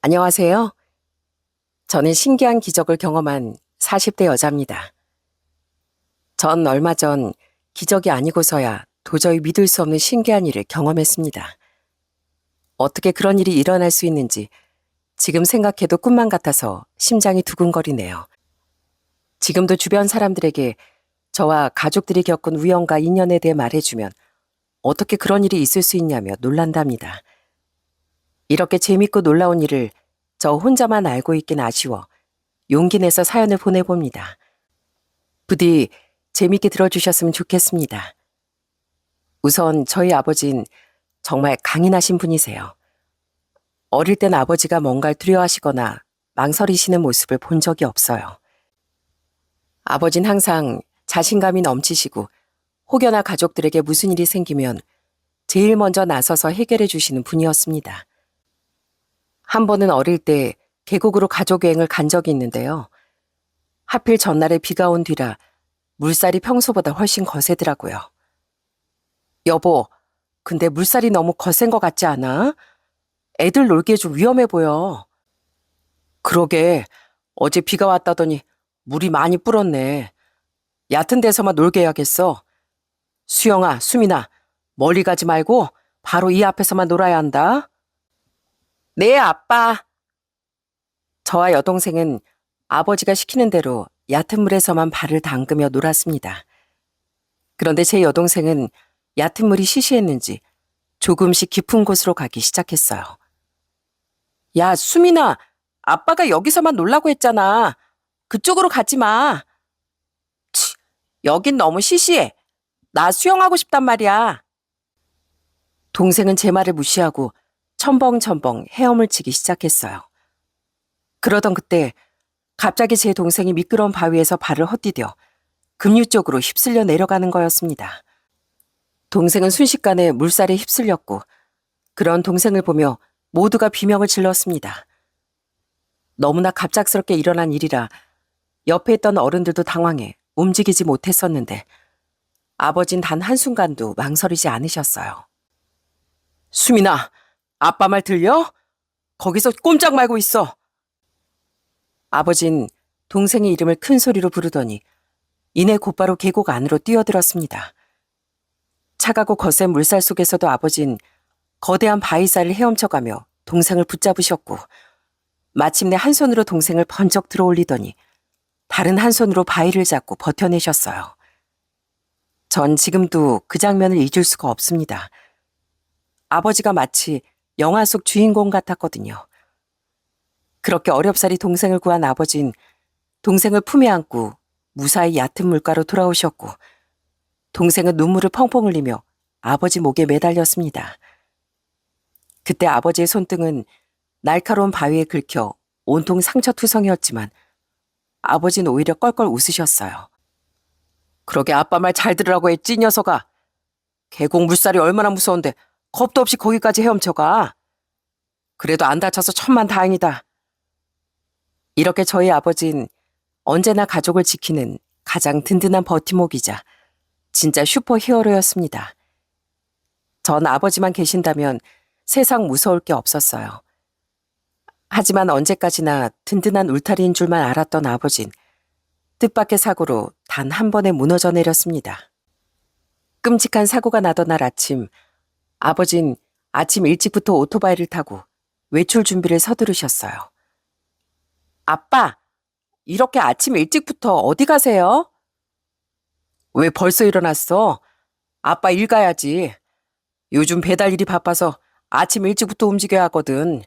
안녕하세요. 저는 신기한 기적을 경험한 40대 여자입니다. 전 얼마 전 기적이 아니고서야 도저히 믿을 수 없는 신기한 일을 경험했습니다. 어떻게 그런 일이 일어날 수 있는지 지금 생각해도 꿈만 같아서 심장이 두근거리네요. 지금도 주변 사람들에게 저와 가족들이 겪은 우연과 인연에 대해 말해주면 어떻게 그런 일이 있을 수 있냐며 놀란답니다. 이렇게 재밌고 놀라운 일을 저 혼자만 알고 있긴 아쉬워 용기 내서 사연을 보내봅니다. 부디 재밌게 들어주셨으면 좋겠습니다. 우선 저희 아버지는 정말 강인하신 분이세요. 어릴 땐 아버지가 뭔가를 두려워하시거나 망설이시는 모습을 본 적이 없어요. 아버지는 항상 자신감이 넘치시고 혹여나 가족들에게 무슨 일이 생기면 제일 먼저 나서서 해결해 주시는 분이었습니다. 한 번은 어릴 때 계곡으로 가족여행을 간 적이 있는데요. 하필 전날에 비가 온 뒤라 물살이 평소보다 훨씬 거세더라고요. 여보, 근데 물살이 너무 거센 것 같지 않아? 애들 놀기에 좀 위험해 보여. 그러게, 어제 비가 왔다더니 물이 많이 불었네. 얕은 데서만 놀게 해야겠어. 수영아, 수민아, 멀리 가지 말고 바로 이 앞에서만 놀아야 한다. 네, 아빠. 저와 여동생은 아버지가 시키는 대로 얕은 물에서만 발을 담그며 놀았습니다. 그런데 제 여동생은 얕은 물이 시시했는지 조금씩 깊은 곳으로 가기 시작했어요. 야, 수민아, 아빠가 여기서만 놀라고 했잖아. 그쪽으로 가지 마. 치, 여긴 너무 시시해. 나 수영하고 싶단 말이야. 동생은 제 말을 무시하고 첨벙첨벙 헤엄을 치기 시작했어요. 그러던 그때 갑자기 제 동생이 미끄러운 바위에서 발을 헛디뎌 급류 쪽으로 휩쓸려 내려가는 거였습니다. 동생은 순식간에 물살에 휩쓸렸고 그런 동생을 보며 모두가 비명을 질렀습니다. 너무나 갑작스럽게 일어난 일이라 옆에 있던 어른들도 당황해 움직이지 못했었는데 아버진 단 한순간도 망설이지 않으셨어요. 수민아, 아빠 말 들려? 거기서 꼼짝 말고 있어. 아버진 동생의 이름을 큰 소리로 부르더니 이내 곧바로 계곡 안으로 뛰어들었습니다. 차가고 거센 물살 속에서도 아버진 거대한 바위살을 헤엄쳐가며 동생을 붙잡으셨고 마침내 한 손으로 동생을 번쩍 들어올리더니 다른 한 손으로 바위를 잡고 버텨내셨어요. 전 지금도 그 장면을 잊을 수가 없습니다. 아버지가 마치 영화 속 주인공 같았거든요. 그렇게 어렵사리 동생을 구한 아버진 동생을 품에 안고 무사히 얕은 물가로 돌아오셨고 동생은 눈물을 펑펑 흘리며 아버지 목에 매달렸습니다. 그때 아버지의 손등은 날카로운 바위에 긁혀 온통 상처투성이었지만 아버지는 오히려 껄껄 웃으셨어요. 그러게 아빠 말 잘 들으라고 했지, 이 녀석아. 계곡 물살이 얼마나 무서운데 겁도 없이 거기까지 헤엄쳐가. 그래도 안 다쳐서 천만 다행이다. 이렇게 저희 아버진 언제나 가족을 지키는 가장 든든한 버팀목이자 진짜 슈퍼 히어로였습니다. 전 아버지만 계신다면 세상 무서울 게 없었어요. 하지만 언제까지나 든든한 울타리인 줄만 알았던 아버진 뜻밖의 사고로 단 한 번에 무너져 내렸습니다. 끔찍한 사고가 나던 날 아침, 아버진 아침 일찍부터 오토바이를 타고 외출 준비를 서두르셨어요. 아빠, 이렇게 아침 일찍부터 어디 가세요? 왜 벌써 일어났어? 아빠 일 가야지. 요즘 배달 일이 바빠서 아침 일찍부터 움직여야 하거든.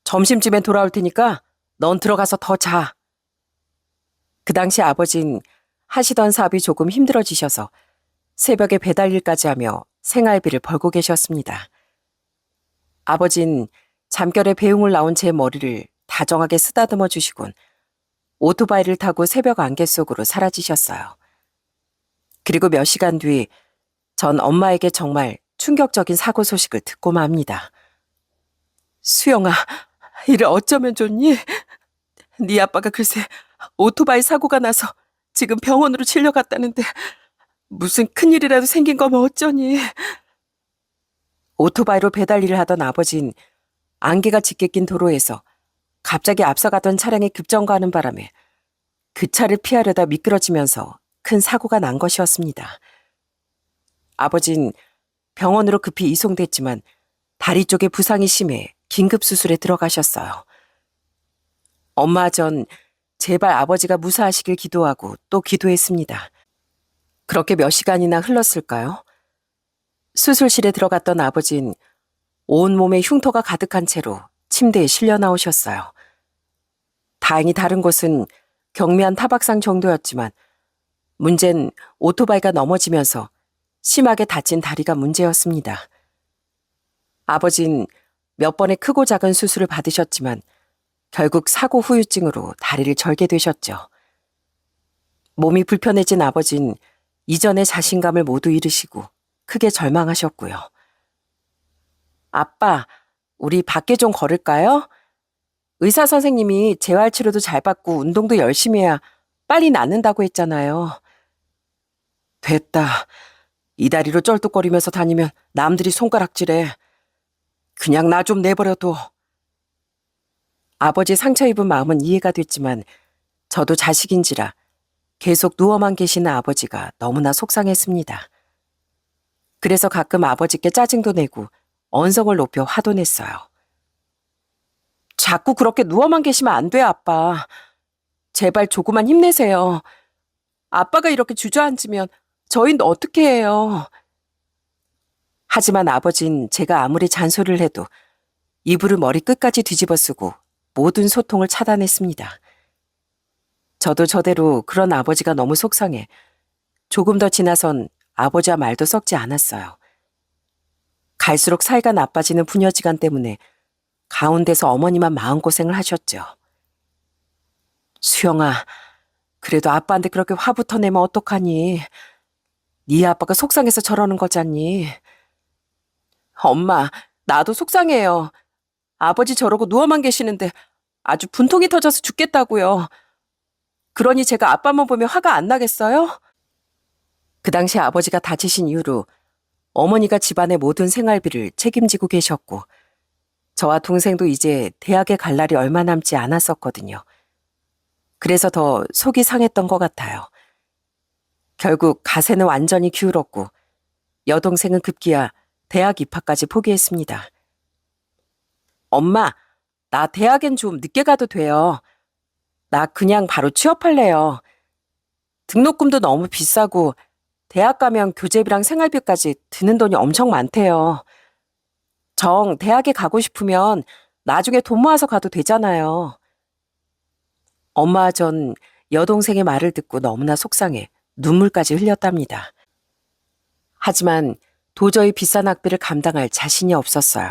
점심쯤엔 돌아올 테니까 넌 들어가서 더 자. 그 당시 아버진 하시던 사업이 조금 힘들어지셔서 새벽에 배달 일까지 하며 생활비를 벌고 계셨습니다. 아버진 잠결에 배웅을 나온 제 머리를 다정하게 쓰다듬어 주시곤 오토바이를 타고 새벽 안개 속으로 사라지셨어요. 그리고 몇 시간 뒤 전 엄마에게 정말 충격적인 사고 소식을 듣고 맙니다. 수영아, 이를 어쩌면 좋니? 네 아빠가 글쎄 오토바이 사고가 나서 지금 병원으로 실려갔다는데 무슨 큰일이라도 생긴 거면 어쩌니? 오토바이로 배달 일을 하던 아버진 안개가 짙게 낀 도로에서 갑자기 앞서가던 차량이 급정거하는 바람에 그 차를 피하려다 미끄러지면서 큰 사고가 난 것이었습니다. 아버진 병원으로 급히 이송됐지만 다리 쪽에 부상이 심해 긴급 수술에 들어가셨어요. 엄마 전 제발 아버지가 무사하시길 기도하고 또 기도했습니다. 그렇게 몇 시간이나 흘렀을까요? 수술실에 들어갔던 아버진 온몸에 흉터가 가득한 채로 침대에 실려 나오셨어요. 다행히 다른 곳은 경미한 타박상 정도였지만 문제는 오토바이가 넘어지면서 심하게 다친 다리가 문제였습니다. 아버진 몇 번의 크고 작은 수술을 받으셨지만 결국 사고 후유증으로 다리를 절게 되셨죠. 몸이 불편해진 아버진 이전의 자신감을 모두 잃으시고 크게 절망하셨고요. 아빠, 우리 밖에 좀 걸을까요? 의사 선생님이 재활치료도 잘 받고 운동도 열심히 해야 빨리 낫는다고 했잖아요. 됐다. 이 다리로 쩔뚝거리면서 다니면 남들이 손가락질해. 그냥 나 좀 내버려둬. 아버지 상처 입은 마음은 이해가 됐지만 저도 자식인지라 계속 누워만 계시는 아버지가 너무나 속상했습니다. 그래서 가끔 아버지께 짜증도 내고 언성을 높여 화도 냈어요. 자꾸 그렇게 누워만 계시면 안 돼, 아빠. 제발 조금만 힘내세요. 아빠가 이렇게 주저앉으면 저희는 어떻게 해요? 하지만 아버진 제가 아무리 잔소리를 해도 이불을 머리 끝까지 뒤집어 쓰고 모든 소통을 차단했습니다. 저도 저대로 그런 아버지가 너무 속상해 조금 더 지나선 아버지와 말도 섞지 않았어요. 갈수록 사이가 나빠지는 부녀지간 때문에 가운데서 어머니만 마음고생을 하셨죠. 수영아, 그래도 아빠한테 그렇게 화부터 내면 어떡하니? 네 아빠가 속상해서 저러는 거잖니. 엄마, 나도 속상해요. 아버지 저러고 누워만 계시는데 아주 분통이 터져서 죽겠다고요. 그러니 제가 아빠만 보면 화가 안 나겠어요? 그 당시 아버지가 다치신 이후로 어머니가 집안의 모든 생활비를 책임지고 계셨고 저와 동생도 이제 대학에 갈 날이 얼마 남지 않았었거든요. 그래서 더 속이 상했던 것 같아요. 결국 가세는 완전히 기울었고 여동생은 급기야 대학 입학까지 포기했습니다. 엄마, 나 대학엔 좀 늦게 가도 돼요. 나 그냥 바로 취업할래요. 등록금도 너무 비싸고 대학 가면 교재비랑 생활비까지 드는 돈이 엄청 많대요. 정 대학에 가고 싶으면 나중에 돈 모아서 가도 되잖아요. 엄마 전 여동생의 말을 듣고 너무나 속상해 눈물까지 흘렸답니다. 하지만 도저히 비싼 학비를 감당할 자신이 없었어요.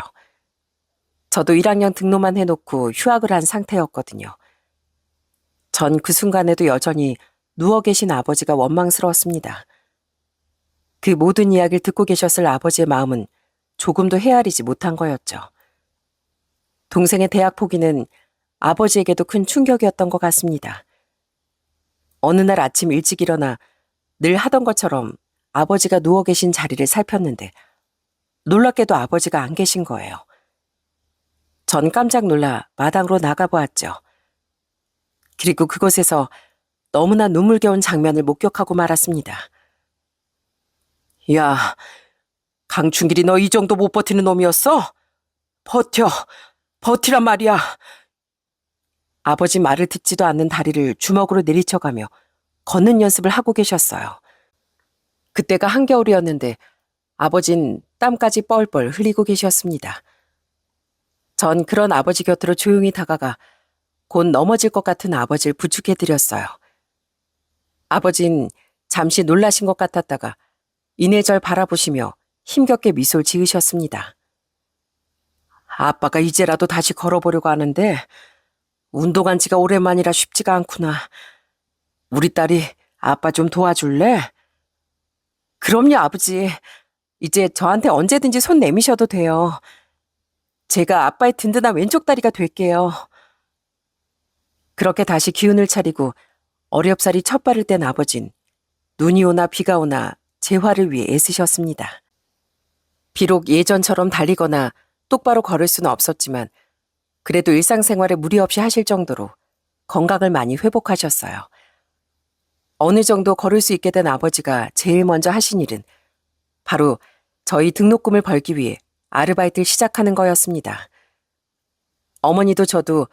저도 1학년 등록만 해놓고 휴학을 한 상태였거든요. 전 그 순간에도 여전히 누워 계신 아버지가 원망스러웠습니다. 그 모든 이야기를 듣고 계셨을 아버지의 마음은 조금도 헤아리지 못한 거였죠. 동생의 대학 포기는 아버지에게도 큰 충격이었던 것 같습니다. 어느 날 아침 일찍 일어나 늘 하던 것처럼 아버지가 누워 계신 자리를 살폈는데 놀랍게도 아버지가 안 계신 거예요. 전 깜짝 놀라 마당으로 나가보았죠. 그리고 그곳에서 너무나 눈물겨운 장면을 목격하고 말았습니다. 야, 강춘길이 너 이 정도 못 버티는 놈이었어? 버티란 말이야. 아버지 말을 듣지도 않는 다리를 주먹으로 내리쳐가며 걷는 연습을 하고 계셨어요. 그때가 한겨울이었는데 아버진 땀까지 뻘뻘 흘리고 계셨습니다. 전 그런 아버지 곁으로 조용히 다가가 곧 넘어질 것 같은 아버지를 부축해드렸어요. 아버진 잠시 놀라신 것 같았다가 이내 절 바라보시며 힘겹게 미소를 지으셨습니다. 아빠가 이제라도 다시 걸어보려고 하는데 운동한 지가 오랜만이라 쉽지가 않구나. 우리 딸이 아빠 좀 도와줄래? 그럼요, 아버지. 이제 저한테 언제든지 손 내미셔도 돼요. 제가 아빠의 든든한 왼쪽 다리가 될게요. 그렇게 다시 기운을 차리고 어렵사리 첫 발을 뗀 아버진 눈이 오나 비가 오나 재활을 위해 애쓰셨습니다. 비록 예전처럼 달리거나 똑바로 걸을 수는 없었지만 그래도 일상생활에 무리 없이 하실 정도로 건강을 많이 회복하셨어요. 어느 정도 걸을 수 있게 된 아버지가 제일 먼저 하신 일은 바로 저희 등록금을 벌기 위해 아르바이트를 시작하는 거였습니다. 어머니도 저도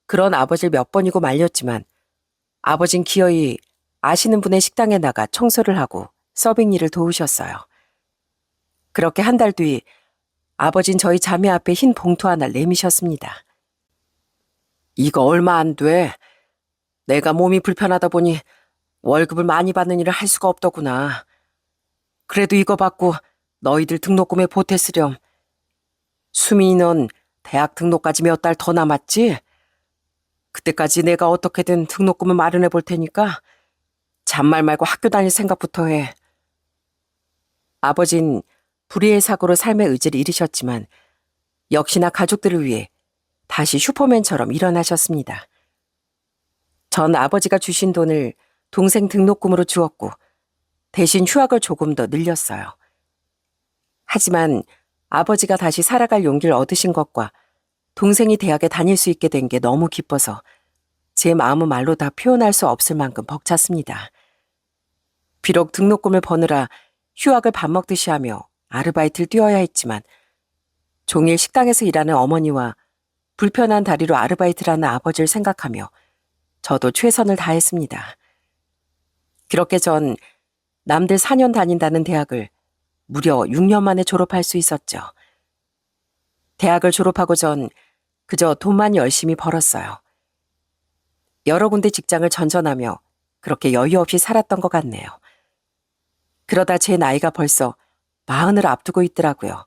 그런 아버지를 몇 번이고 말렸지만 아버진 기어이 아시는 분의 식당에 나가 청소를 하고 서빙 일을 도우셨어요. 그렇게 한 달 뒤 아버진 저희 자매 앞에 흰 봉투 하나 내미셨습니다. 이거 얼마 안 돼. 내가 몸이 불편하다 보니 월급을 많이 받는 일을 할 수가 없더구나. 그래도 이거 받고 너희들 등록금에 보탰으렴. 수민이 넌 대학 등록까지 몇 달 더 남았지? 그때까지 내가 어떻게든 등록금을 마련해 볼 테니까 잔말 말고 학교 다닐 생각부터 해. 아버진 불의의 사고로 삶의 의지를 잃으셨지만 역시나 가족들을 위해 다시 슈퍼맨처럼 일어나셨습니다. 전 아버지가 주신 돈을 동생 등록금으로 주었고 대신 휴학을 조금 더 늘렸어요. 하지만 아버지가 다시 살아갈 용기를 얻으신 것과 동생이 대학에 다닐 수 있게 된 게 너무 기뻐서 제 마음은 말로 다 표현할 수 없을 만큼 벅찼습니다. 비록 등록금을 버느라 휴학을 밥 먹듯이 하며 아르바이트를 뛰어야 했지만 종일 식당에서 일하는 어머니와 불편한 다리로 아르바이트를 하는 아버지를 생각하며 저도 최선을 다했습니다. 그렇게 전 남들 4년 다닌다는 대학을 무려 6년 만에 졸업할 수 있었죠. 대학을 졸업하고 전 그저 돈만 열심히 벌었어요. 여러 군데 직장을 전전하며 그렇게 여유 없이 살았던 것 같네요. 그러다 제 나이가 벌써 40을 앞두고 있더라고요.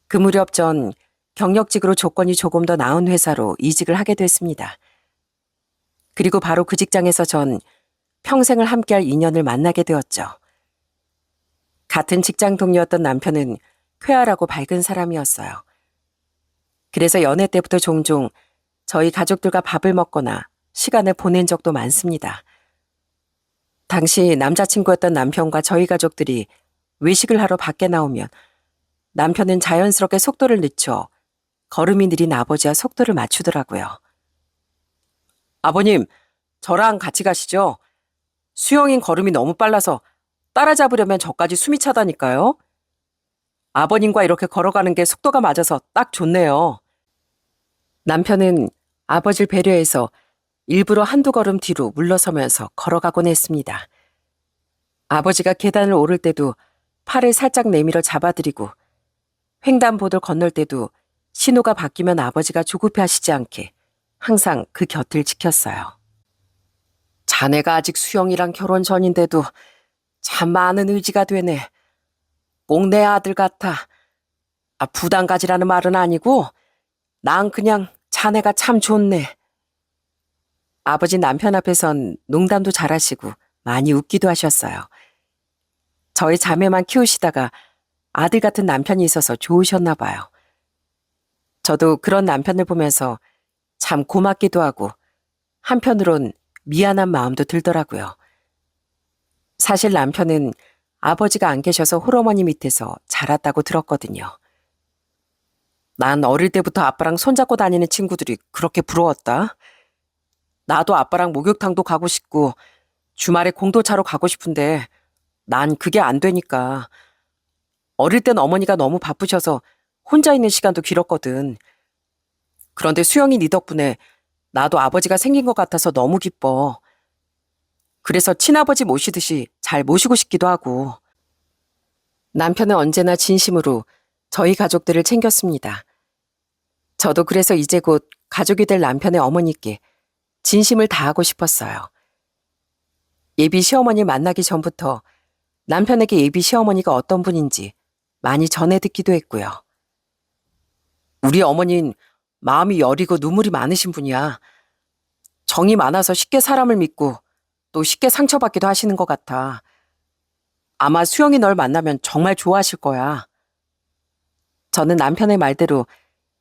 그 무렵 전 경력직으로 조건이 조금 더 나은 회사로 이직을 하게 됐습니다. 그리고 바로 그 직장에서 전 평생을 함께할 인연을 만나게 되었죠. 같은 직장 동료였던 남편은 쾌활하고 밝은 사람이었어요. 그래서 연애 때부터 종종 저희 가족들과 밥을 먹거나 시간을 보낸 적도 많습니다. 당시 남자친구였던 남편과 저희 가족들이 외식을 하러 밖에 나오면 남편은 자연스럽게 속도를 늦춰 걸음이 느린 아버지와 속도를 맞추더라고요. 아버님, 저랑 같이 가시죠. 수영인 걸음이 너무 빨라서 따라잡으려면 저까지 숨이 차다니까요. 아버님과 이렇게 걸어가는 게 속도가 맞아서 딱 좋네요. 남편은 아버지를 배려해서 일부러 한두 걸음 뒤로 물러서면서 걸어가곤 했습니다. 아버지가 계단을 오를 때도 팔을 살짝 내밀어 잡아드리고 횡단보도를 건널 때도 신호가 바뀌면 아버지가 조급해하시지 않게 항상 그 곁을 지켰어요. 자네가 아직 수영이랑 결혼 전인데도 참 많은 의지가 되네. 꼭 내 아들 같아. 부담 가지라는 말은 아니고 난 그냥 자네가 참 좋네. 아버지 남편 앞에선 농담도 잘하시고 많이 웃기도 하셨어요. 저희 자매만 키우시다가 아들 같은 남편이 있어서 좋으셨나 봐요. 저도 그런 남편을 보면서 참 고맙기도 하고 한편으론 미안한 마음도 들더라고요. 사실 남편은 아버지가 안 계셔서 홀어머니 밑에서 자랐다고 들었거든요. 난 어릴 때부터 아빠랑 손잡고 다니는 친구들이 그렇게 부러웠다. 나도 아빠랑 목욕탕도 가고 싶고 주말에 공도 차러 가고 싶은데 난 그게 안 되니까. 어릴 땐 어머니가 너무 바쁘셔서 혼자 있는 시간도 길었거든. 그런데 수영이 네 덕분에 나도 아버지가 생긴 것 같아서 너무 기뻐. 그래서 친아버지 모시듯이 잘 모시고 싶기도 하고. 남편은 언제나 진심으로 저희 가족들을 챙겼습니다. 저도 그래서 이제 곧 가족이 될 남편의 어머니께 진심을 다하고 싶었어요. 예비 시어머니를 만나기 전부터 남편에게 예비 시어머니가 어떤 분인지 많이 전해 듣기도 했고요. 우리 어머니는 마음이 여리고 눈물이 많으신 분이야. 정이 많아서 쉽게 사람을 믿고 또 쉽게 상처받기도 하시는 것 같아. 아마 수영이 널 만나면 정말 좋아하실 거야. 저는 남편의 말대로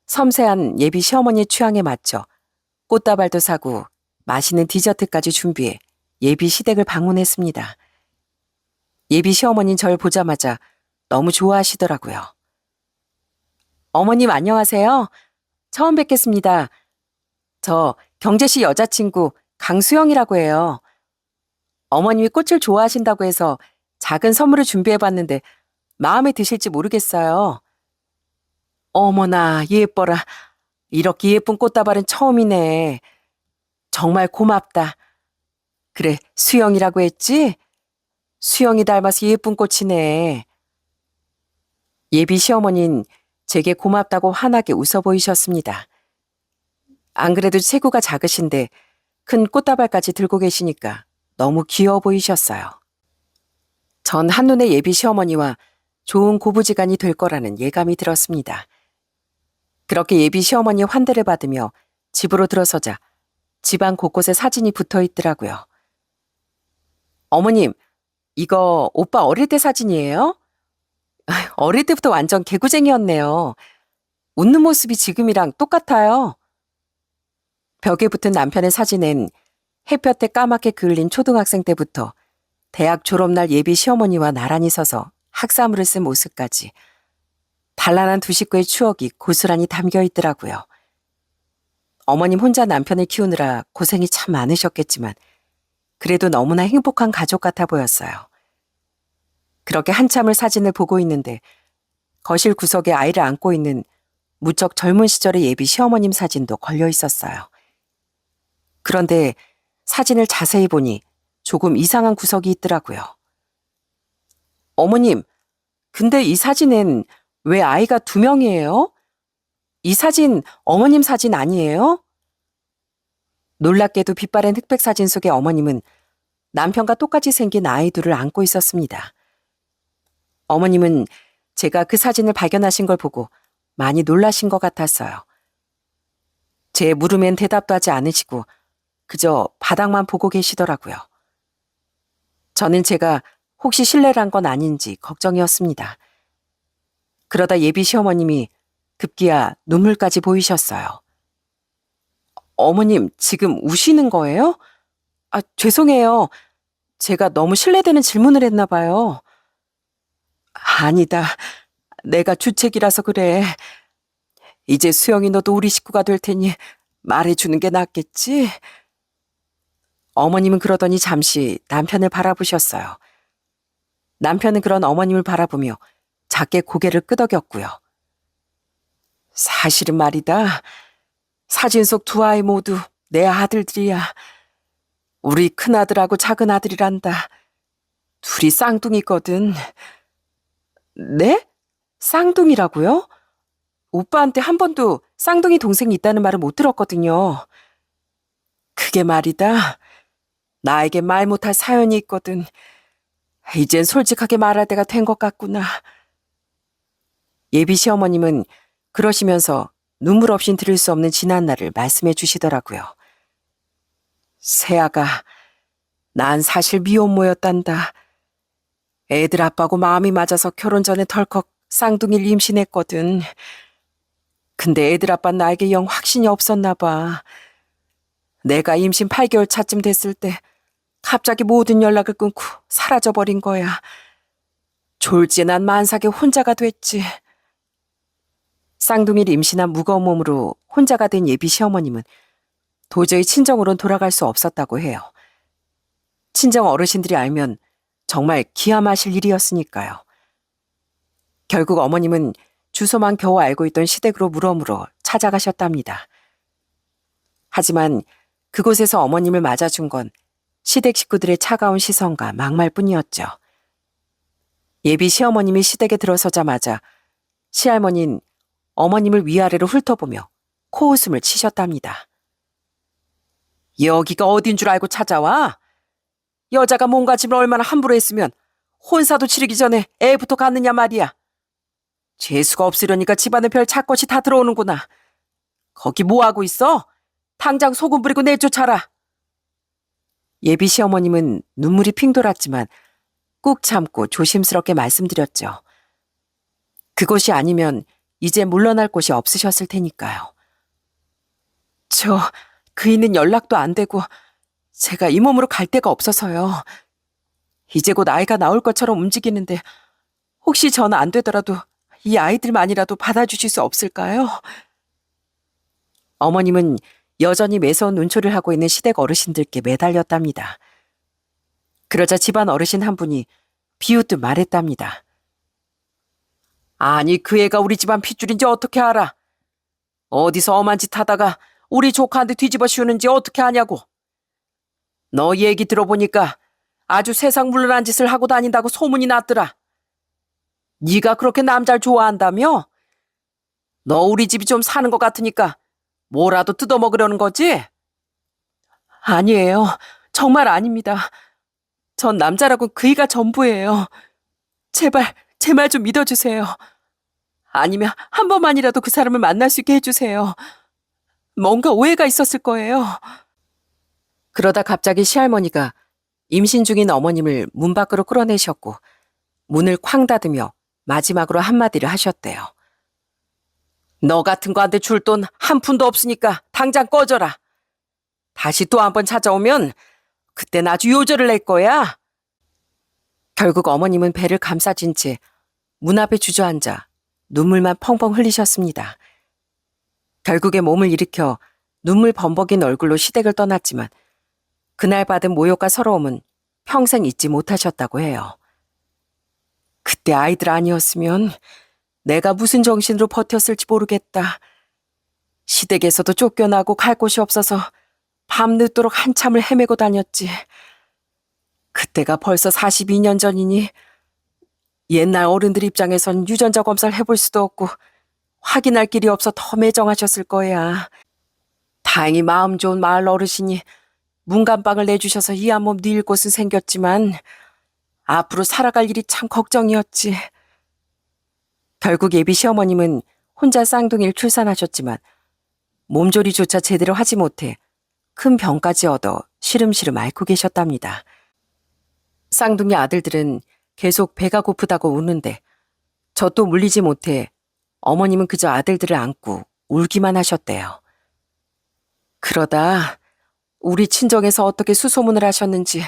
섬세한 예비 시어머니의 취향에 맞춰 꽃다발도 사고 맛있는 디저트까지 준비해 예비 시댁을 방문했습니다. 예비 시어머니는 절 보자마자 너무 좋아하시더라고요. 어머님 안녕하세요. 처음 뵙겠습니다. 저 경재씨 여자친구 강수영이라고 해요. 어머님이 꽃을 좋아하신다고 해서 작은 선물을 준비해봤는데 마음에 드실지 모르겠어요. 어머나 예뻐라. 이렇게 예쁜 꽃다발은 처음이네. 정말 고맙다. 그래, 수영이라고 했지? 수영이 닮아서 예쁜 꽃이네. 예비 시어머니는 제게 고맙다고 환하게 웃어 보이셨습니다. 안 그래도 체구가 작으신데 큰 꽃다발까지 들고 계시니까 너무 귀여워 보이셨어요. 전 한눈에 예비 시어머니와 좋은 고부지간이 될 거라는 예감이 들었습니다. 그렇게 예비 시어머니의 환대를 받으며 집으로 들어서자 집안 곳곳에 사진이 붙어 있더라고요. 어머님, 이거 오빠 어릴 때 사진이에요? 어릴 때부터 완전 개구쟁이였네요. 웃는 모습이 지금이랑 똑같아요. 벽에 붙은 남편의 사진엔 햇볕에 까맣게 그을린 초등학생 때부터 대학 졸업날 예비 시어머니와 나란히 서서 학사물을 쓴 모습까지 단란한 두 식구의 추억이 고스란히 담겨 있더라고요. 어머님 혼자 남편을 키우느라 고생이 참 많으셨겠지만 그래도 너무나 행복한 가족 같아 보였어요. 그렇게 한참을 사진을 보고 있는데 거실 구석에 아이를 안고 있는 무척 젊은 시절의 예비 시어머님 사진도 걸려 있었어요. 그런데 사진을 자세히 보니 조금 이상한 구석이 있더라고요. 어머님, 근데 이 사진엔 왜 아이가 2명이에요? 이 사진 어머님 사진 아니에요? 놀랍게도 빛바랜 흑백 사진 속의 어머님은 남편과 똑같이 생긴 아이 둘을 안고 있었습니다. 어머님은 제가 그 사진을 발견하신 걸 보고 많이 놀라신 것 같았어요. 제 물음엔 대답도 하지 않으시고 그저 바닥만 보고 계시더라고요. 저는 제가 혹시 실례를 한 건 아닌지 걱정이었습니다. 그러다 예비 시어머님이 급기야 눈물까지 보이셨어요. 어머님, 지금 우시는 거예요? 죄송해요. 제가 너무 실례되는 질문을 했나 봐요. 아니다. 내가 주책이라서 그래. 이제 수영이 너도 우리 식구가 될 테니 말해주는 게 낫겠지? 어머님은 그러더니 잠시 남편을 바라보셨어요. 남편은 그런 어머님을 바라보며 작게 고개를 끄덕였고요. 사실은 말이다. 사진 속 두 아이 모두 내 아들들이야. 우리 큰아들하고 작은아들이란다. 둘이 쌍둥이거든. 네? 쌍둥이라고요? 오빠한테 한 번도 쌍둥이 동생이 있다는 말을 못 들었거든요. 그게 말이다. 나에게 말 못할 사연이 있거든. 이젠 솔직하게 말할 때가 된 것 같구나. 예비 시어머님은 그러시면서 눈물 없인 들을 수 없는 지난 날을 말씀해 주시더라고요. 세아가, 난 사실 미혼모였단다. 애들 아빠고 마음이 맞아서 결혼 전에 덜컥 쌍둥이를 임신했거든. 근데 애들 아빠는 나에게 영 확신이 없었나 봐. 내가 임신 8개월 차쯤 됐을 때 갑자기 모든 연락을 끊고 사라져버린 거야. 졸지에 난 만삭에 혼자가 됐지. 쌍둥이를 임신한 무거운 몸으로 혼자가 된 예비 시어머님은 도저히 친정으론 돌아갈 수 없었다고 해요. 친정 어르신들이 알면 정말 기함하실 일이었으니까요. 결국 어머님은 주소만 겨우 알고 있던 시댁으로 물어물어 찾아가셨답니다. 하지만 그곳에서 어머님을 맞아준 건 시댁 식구들의 차가운 시선과 막말뿐이었죠. 예비 시어머님이 시댁에 들어서자마자 시할머니는 어머님을 위아래로 훑어보며 코웃음을 치셨답니다. 여기가 어딘 줄 알고 찾아와? 여자가 몸가짐을 얼마나 함부로 했으면 혼사도 치르기 전에 애부터 갖느냐 말이야. 재수가 없으려니까 집안에 별 찾것이 다 들어오는구나. 거기 뭐하고 있어? 당장 소금 부리고 내쫓아라. 예비 시어머님은 눈물이 핑 돌았지만 꾹 참고 조심스럽게 말씀드렸죠. 그곳이 아니면 이제 물러날 곳이 없으셨을 테니까요. 그이는 연락도 안 되고 제가 이 몸으로 갈 데가 없어서요. 이제 곧 아이가 나올 것처럼 움직이는데 혹시 전화 안 되더라도 이 아이들만이라도 받아주실 수 없을까요? 어머님은 여전히 매서운 눈초리를 하고 있는 시댁 어르신들께 매달렸답니다. 그러자 집안 어르신 한 분이 비웃듯 말했답니다. 아니, 그 애가 우리 집안 핏줄인지 어떻게 알아? 어디서 엄한 짓 하다가 우리 조카한테 뒤집어 씌우는지 어떻게 아냐고. 너 얘기 들어보니까 아주 세상 물러난 짓을 하고 다닌다고 소문이 났더라. 네가 그렇게 남자를 좋아한다며? 너 우리 집이 좀 사는 것 같으니까 뭐라도 뜯어먹으려는 거지? 아니에요. 정말 아닙니다. 전 남자라고 그이가 전부예요. 제발 제 말 좀 믿어주세요. 아니면 한 번만이라도 그 사람을 만날 수 있게 해주세요. 뭔가 오해가 있었을 거예요. 그러다 갑자기 시할머니가 임신 중인 어머님을 문 밖으로 끌어내셨고 문을 쾅 닫으며 마지막으로 한마디를 하셨대요. 너 같은 거한테 줄 돈 한 푼도 없으니까 당장 꺼져라. 다시 또 한 번 찾아오면 그땐 아주 요절을 낼 거야. 결국 어머님은 배를 감싸진 채 문 앞에 주저앉아 눈물만 펑펑 흘리셨습니다. 결국에 몸을 일으켜 눈물 범벅인 얼굴로 시댁을 떠났지만 그날 받은 모욕과 서러움은 평생 잊지 못하셨다고 해요. 그때 아이들 아니었으면 내가 무슨 정신으로 버텼을지 모르겠다. 시댁에서도 쫓겨나고 갈 곳이 없어서 밤늦도록 한참을 헤매고 다녔지. 그때가 벌써 42년 전이니 옛날 어른들 입장에선 유전자 검사를 해볼 수도 없고 확인할 길이 없어 더 매정하셨을 거야. 다행히 마음 좋은 마을 어르신이 문간방을 내주셔서 이 한 몸 누일 곳은 생겼지만 앞으로 살아갈 일이 참 걱정이었지. 결국 예비 시어머님은 혼자 쌍둥이를 출산하셨지만 몸조리조차 제대로 하지 못해 큰 병까지 얻어 시름시름 앓고 계셨답니다. 쌍둥이 아들들은 계속 배가 고프다고 우는데 저 또 물리지 못해 어머님은 그저 아들들을 안고 울기만 하셨대요. 그러다 우리 친정에서 어떻게 수소문을 하셨는지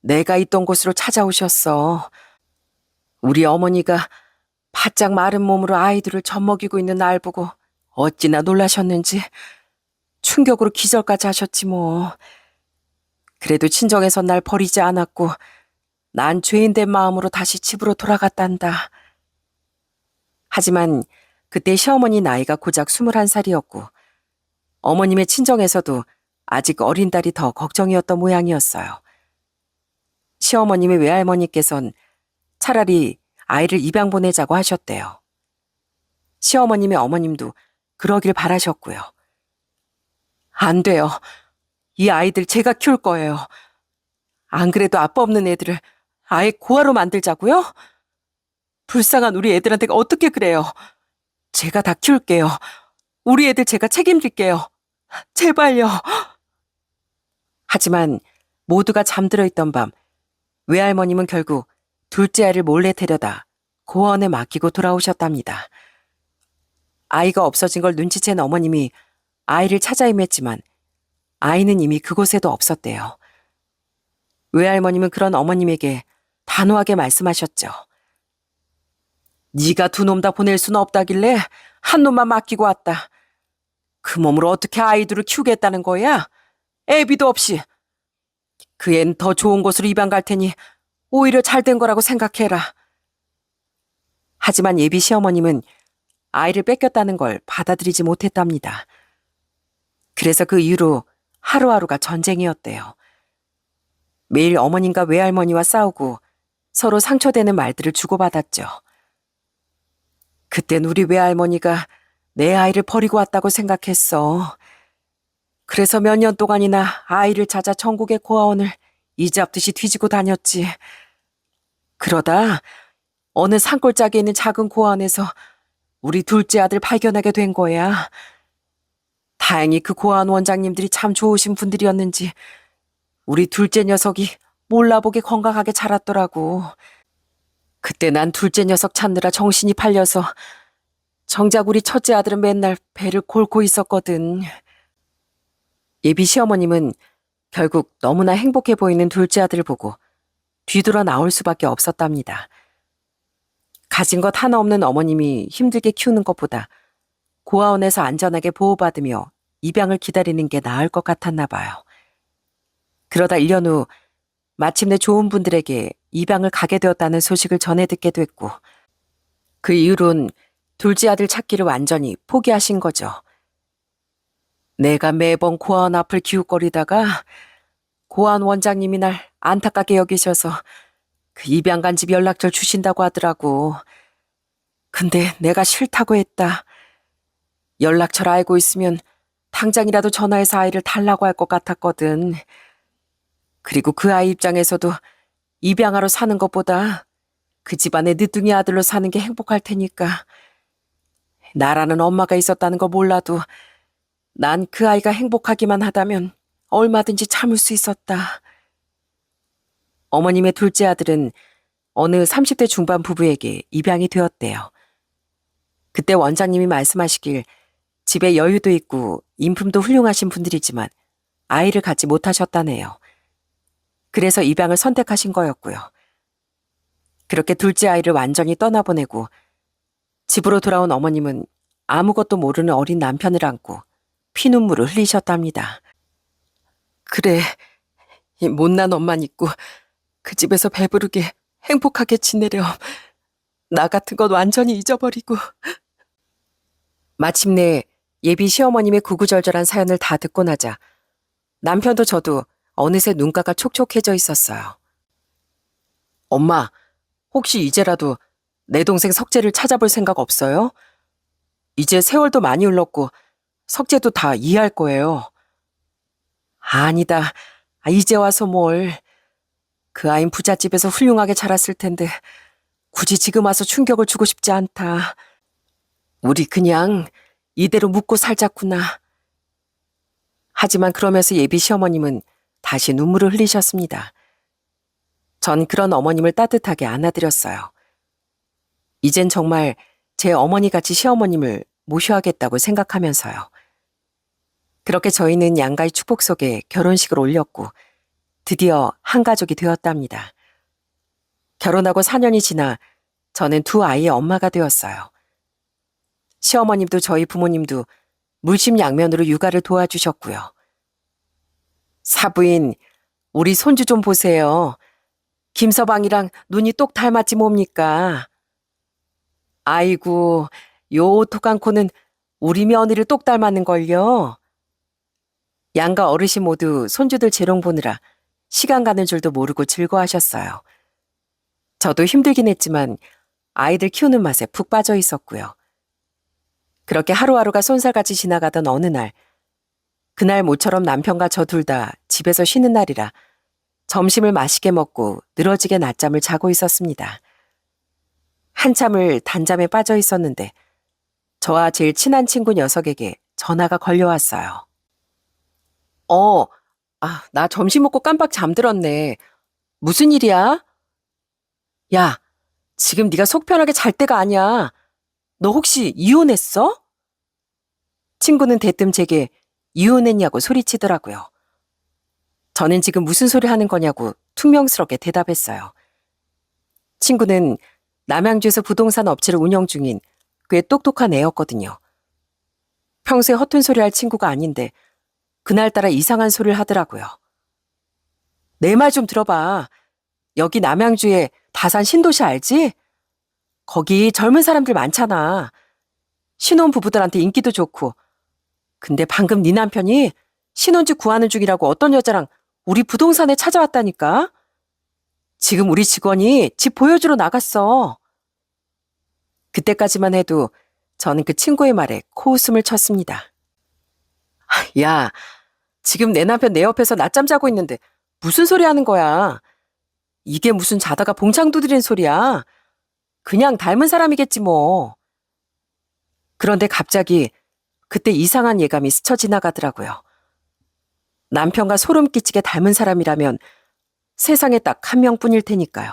내가 있던 곳으로 찾아오셨어. 우리 어머니가 바짝 마른 몸으로 아이들을 젖먹이고 있는 날 보고 어찌나 놀라셨는지 충격으로 기절까지 하셨지 뭐. 그래도 친정에서 날 버리지 않았고 난 죄인된 마음으로 다시 집으로 돌아갔단다. 하지만 그때 시어머니 나이가 고작 21살이었고 어머님의 친정에서도 아직 어린 딸이 더 걱정이었던 모양이었어요. 시어머님의 외할머니께선 차라리 아이를 입양 보내자고 하셨대요. 시어머님의 어머님도 그러길 바라셨고요. 안 돼요. 이 아이들 제가 키울 거예요. 안 그래도 아빠 없는 애들을 아예 고아로 만들자고요? 불쌍한 우리 애들한테 어떻게 그래요? 제가 다 키울게요. 우리 애들 제가 책임질게요. 제발요. 하지만 모두가 잠들어 있던 밤 외할머님은 결국 둘째 아이를 몰래 데려다 고아원에 맡기고 돌아오셨답니다. 아이가 없어진 걸 눈치챈 어머님이 아이를 찾아 헤맸지만 아이는 이미 그곳에도 없었대요. 외할머님은 그런 어머님에게 단호하게 말씀하셨죠. 네가 두 놈 다 보낼 수는 없다길래 한 놈만 맡기고 왔다. 그 몸으로 어떻게 아이들을 키우겠다는 거야? 애비도 없이. 그 앤 더 좋은 곳으로 입양 갈 테니 오히려 잘된 거라고 생각해라. 하지만 예비 시어머님은 아이를 뺏겼다는 걸 받아들이지 못했답니다. 그래서 그 이후로 하루하루가 전쟁이었대요. 매일 어머님과 외할머니와 싸우고 서로 상처되는 말들을 주고받았죠. 그땐 우리 외할머니가 내 아이를 버리고 왔다고 생각했어. 그래서 몇 년 동안이나 아이를 찾아 전국의 고아원을 이잡듯이 뒤지고 다녔지. 그러다 어느 산골짜기에 있는 작은 고아원에서 우리 둘째 아들 발견하게 된 거야. 다행히 그 고아원 원장님들이 참 좋으신 분들이었는지 우리 둘째 녀석이 몰라보게 건강하게 자랐더라고. 그때 난 둘째 녀석 찾느라 정신이 팔려서 정작 우리 첫째 아들은 맨날 배를 골고 있었거든. 예비 시어머님은 결국 너무나 행복해 보이는 둘째 아들을 보고 뒤돌아 나올 수밖에 없었답니다. 가진 것 하나 없는 어머님이 힘들게 키우는 것보다 고아원에서 안전하게 보호받으며 입양을 기다리는 게 나을 것 같았나 봐요. 그러다 1년 후 마침내 좋은 분들에게 입양을 가게 되었다는 소식을 전해 듣게 됐고, 그 이후론 둘째 아들 찾기를 완전히 포기하신 거죠. 내가 매번 고아원 앞을 기웃거리다가 고아원 원장님이 날 안타깝게 여기셔서 그 입양간 집 연락처를 주신다고 하더라고. 근데 내가 싫다고 했다. 연락처를 알고 있으면 당장이라도 전화해서 아이를 달라고 할 것 같았거든. 그리고 그 아이 입장에서도 입양하러 사는 것보다 그 집안의 늦둥이 아들로 사는 게 행복할 테니까. 나라는 엄마가 있었다는 걸 몰라도 난 그 아이가 행복하기만 하다면 얼마든지 참을 수 있었다. 어머님의 둘째 아들은 어느 30대 중반 부부에게 입양이 되었대요. 그때 원장님이 말씀하시길 집에 여유도 있고 인품도 훌륭하신 분들이지만 아이를 갖지 못하셨다네요. 그래서 입양을 선택하신 거였고요. 그렇게 둘째 아이를 완전히 떠나보내고 집으로 돌아온 어머님은 아무것도 모르는 어린 남편을 안고 피눈물을 흘리셨답니다. 그래, 이 못난 엄만 있고 그 집에서 배부르게 행복하게 지내렴. 나 같은 건 완전히 잊어버리고. 마침내 예비 시어머님의 구구절절한 사연을 다 듣고 나자 남편도 저도 어느새 눈가가 촉촉해져 있었어요. 엄마, 혹시 이제라도 내 동생 석재를 찾아볼 생각 없어요? 이제 세월도 많이 흘렀고 석재도 다 이해할 거예요. 아니다. 이제 와서 뭘. 그 아인 부잣집에서 훌륭하게 자랐을 텐데 굳이 지금 와서 충격을 주고 싶지 않다. 우리 그냥 이대로 묵고 살자꾸나. 하지만 그러면서 예비 시어머님은 다시 눈물을 흘리셨습니다. 전 그런 어머님을 따뜻하게 안아드렸어요. 이젠 정말 제 어머니같이 시어머님을 모셔야겠다고 생각하면서요. 그렇게 저희는 양가의 축복 속에 결혼식을 올렸고 드디어 한 가족이 되었답니다. 결혼하고 4년이 지나 저는 두 아이의 엄마가 되었어요. 시어머님도 저희 부모님도 물심양면으로 육아를 도와주셨고요. 사부인, 우리 손주 좀 보세요. 김서방이랑 눈이 똑 닮았지 뭡니까? 아이고, 요 토강코는 우리 며느리를 똑 닮았는걸요. 양가 어르신 모두 손주들 재롱 보느라 시간 가는 줄도 모르고 즐거워하셨어요. 저도 힘들긴 했지만 아이들 키우는 맛에 푹 빠져 있었고요. 그렇게 하루하루가 쏜살같이 지나가던 어느 날, 그날 모처럼 남편과 저 둘 다 집에서 쉬는 날이라 점심을 맛있게 먹고 늘어지게 낮잠을 자고 있었습니다. 한참을 단잠에 빠져 있었는데 저와 제일 친한 친구 녀석에게 전화가 걸려왔어요. 나 점심 먹고 깜빡 잠들었네. 무슨 일이야? 야, 지금 네가 속 편하게 잘 때가 아니야. 너 혹시 이혼했어? 친구는 대뜸 제게 이혼했냐고 소리치더라고요. 저는 지금 무슨 소리 하는 거냐고 퉁명스럽게 대답했어요. 친구는 남양주에서 부동산 업체를 운영 중인 꽤 똑똑한 애였거든요. 평소에 허튼 소리 할 친구가 아닌데 그날따라 이상한 소리를 하더라고요. 내 말 좀 들어봐. 여기 남양주에 다산 신도시 알지? 거기 젊은 사람들 많잖아. 신혼부부들한테 인기도 좋고. 근데 방금 네 남편이 신혼집 구하는 중이라고 어떤 여자랑 우리 부동산에 찾아왔다니까? 지금 우리 직원이 집 보여주러 나갔어. 그때까지만 해도 저는 그 친구의 말에 코웃음을 쳤습니다. 야, 지금 내 남편 내 옆에서 낮잠 자고 있는데 무슨 소리 하는 거야? 이게 무슨 자다가 봉창 두드리는 소리야? 그냥 닮은 사람이겠지 뭐. 그런데 갑자기 그때 이상한 예감이 스쳐 지나가더라고요. 남편과 소름 끼치게 닮은 사람이라면 세상에 딱 한 명뿐일 테니까요.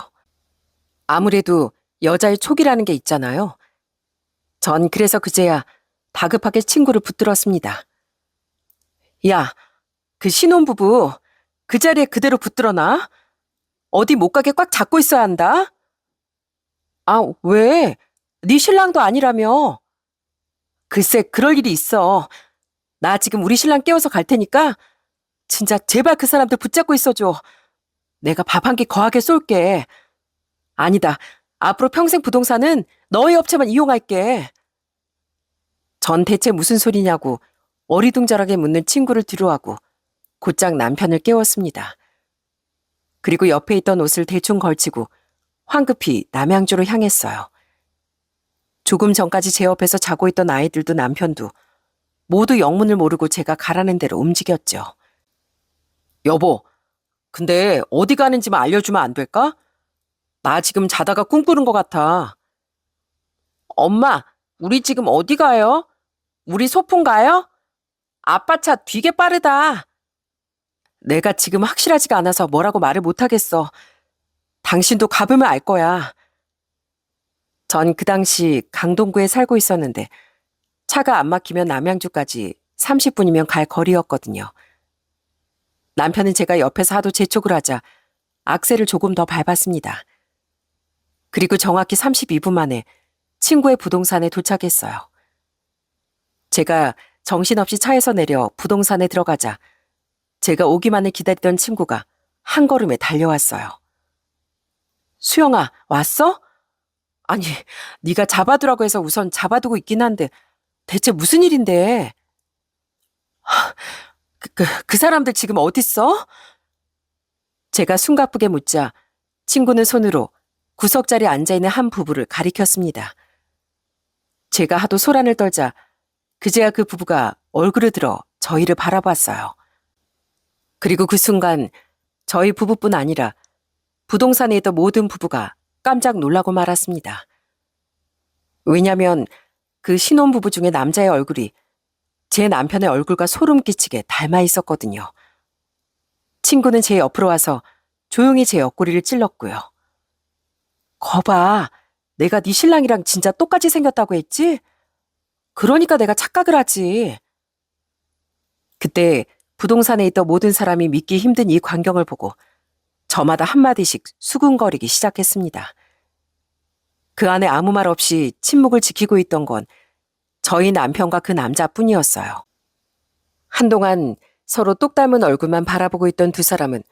아무래도 여자의 촉이라는 게 있잖아요. 전 그래서 그제야 다급하게 친구를 붙들었습니다. 야, 그 신혼부부 그 자리에 그대로 붙들어놔. 어디 못 가게 꽉 잡고 있어야 한다. 아, 왜? 네 신랑도 아니라며. 글쎄, 그럴 일이 있어. 나 지금 우리 신랑 깨워서 갈 테니까 진짜 제발 그 사람들 붙잡고 있어줘. 내가 밥 한 끼 거하게 쏠게. 아니다. 앞으로 평생 부동산은 너희 업체만 이용할게. 전 대체 무슨 소리냐고 어리둥절하게 묻는 친구를 뒤로하고 곧장 남편을 깨웠습니다. 그리고 옆에 있던 옷을 대충 걸치고 황급히 남양주로 향했어요. 조금 전까지 제 옆에서 자고 있던 아이들도 남편도 모두 영문을 모르고 제가 가라는 대로 움직였죠. 여보, 근데 어디 가는지만 알려주면 안 될까? 나 지금 자다가 꿈꾸는 것 같아. 엄마, 우리 지금 어디 가요? 우리 소풍 가요? 아빠 차 되게 빠르다. 내가 지금 확실하지가 않아서 뭐라고 말을 못하겠어. 당신도 가보면 알 거야. 전 그 당시 강동구에 살고 있었는데 차가 안 막히면 남양주까지 30분이면 갈 거리였거든요. 남편은 제가 옆에서 하도 재촉을 하자 악셀을 조금 더 밟았습니다. 그리고 정확히 32분 만에 친구의 부동산에 도착했어요. 제가 정신없이 차에서 내려 부동산에 들어가자 제가 오기만을 기다리던 친구가 한 걸음에 달려왔어요. 수영아, 왔어? 아니, 네가 잡아두라고 해서 우선 잡아두고 있긴 한데 대체 무슨 일인데? 그 사람들 지금 어딨어? 제가 숨가쁘게 묻자 친구는 손으로 구석자리에 앉아있는 한 부부를 가리켰습니다. 제가 하도 소란을 떨자 그제야 그 부부가 얼굴을 들어 저희를 바라봤어요. 그리고 그 순간 저희 부부뿐 아니라 부동산에 있던 모든 부부가 깜짝 놀라고 말았습니다. 왜냐면 그 신혼부부 중에 남자의 얼굴이 제 남편의 얼굴과 소름 끼치게 닮아 있었거든요. 친구는 제 옆으로 와서 조용히 제 옆구리를 찔렀고요. 거봐, 내가 네 신랑이랑 진짜 똑같이 생겼다고 했지? 그러니까 내가 착각을 하지. 그때 부동산에 있던 모든 사람이 믿기 힘든 이 광경을 보고 저마다 한마디씩 수군거리기 시작했습니다. 그 안에 아무 말 없이 침묵을 지키고 있던 건 저희 남편과 그 남자뿐이었어요. 한동안 서로 똑 닮은 얼굴만 바라보고 있던 두 사람은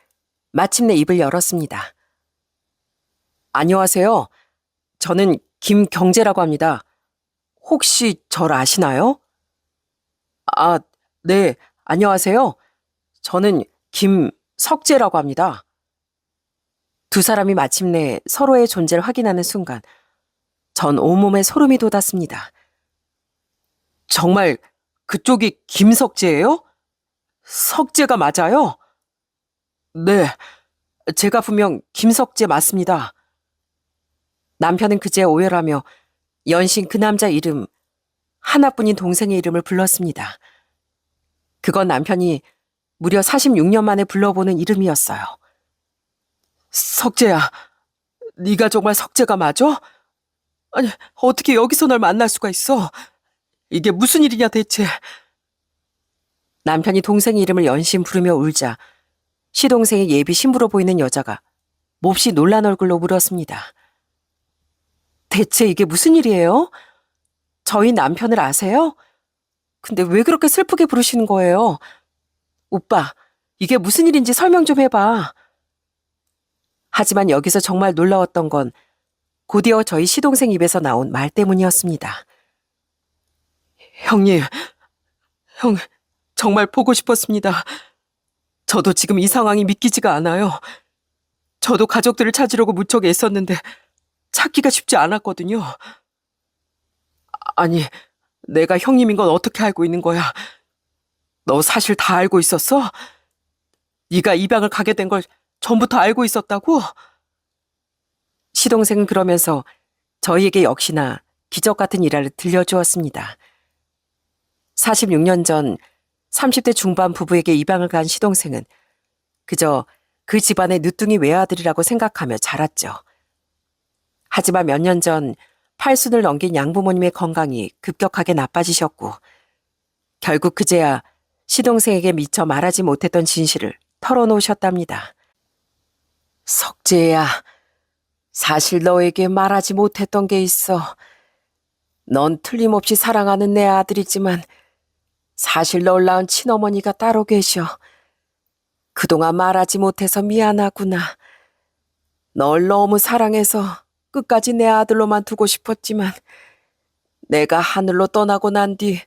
마침내 입을 열었습니다. 안녕하세요. 저는 김경재라고 합니다. 혹시 절 아시나요? 아, 네, 안녕하세요. 저는 김석재라고 합니다. 두 사람이 마침내 서로의 존재를 확인하는 순간 전 온몸에 소름이 돋았습니다. 정말 그쪽이 김석재예요? 석재가 맞아요? 네, 제가 분명 김석재 맞습니다. 남편은 그제 오열하며 연신 그 남자 이름, 하나뿐인 동생의 이름을 불렀습니다. 그건 남편이 무려 46년 만에 불러보는 이름이었어요. 석재야, 네가 정말 석재가 맞아? 아니, 어떻게 여기서 널 만날 수가 있어? 이게 무슨 일이냐 대체? 남편이 동생의 이름을 연신 부르며 울자 시동생의 예비 신부로 보이는 여자가 몹시 놀란 얼굴로 물었습니다. 대체 이게 무슨 일이에요? 저희 남편을 아세요? 근데 왜 그렇게 슬프게 부르시는 거예요? 오빠, 이게 무슨 일인지 설명 좀 해봐. 하지만 여기서 정말 놀라웠던 건 곧이어 저희 시동생 입에서 나온 말 때문이었습니다. 형님, 형, 정말 보고 싶었습니다. 저도 지금 이 상황이 믿기지가 않아요. 저도 가족들을 찾으려고 무척 애썼는데 찾기가 쉽지 않았거든요. 아니, 내가 형님인 건 어떻게 알고 있는 거야? 너 사실 다 알고 있었어? 네가 입양을 가게 된 걸 전부터 알고 있었다고? 시동생은 그러면서 저희에게 역시나 기적 같은 일화를 들려주었습니다. 46년 전 30대 중반 부부에게 입양을 간 시동생은 그저 그 집안의 늦둥이 외아들이라고 생각하며 자랐죠. 하지만 몇 년 전 팔순을 넘긴 양부모님의 건강이 급격하게 나빠지셨고 결국 그제야 시동생에게 미처 말하지 못했던 진실을 털어놓으셨답니다. 석재야, 사실 너에게 말하지 못했던 게 있어. 넌 틀림없이 사랑하는 내 아들이지만 사실 널 낳은 친어머니가 따로 계셔. 그동안 말하지 못해서 미안하구나. 널 너무 사랑해서 끝까지 내 아들로만 두고 싶었지만 내가 하늘로 떠나고 난 뒤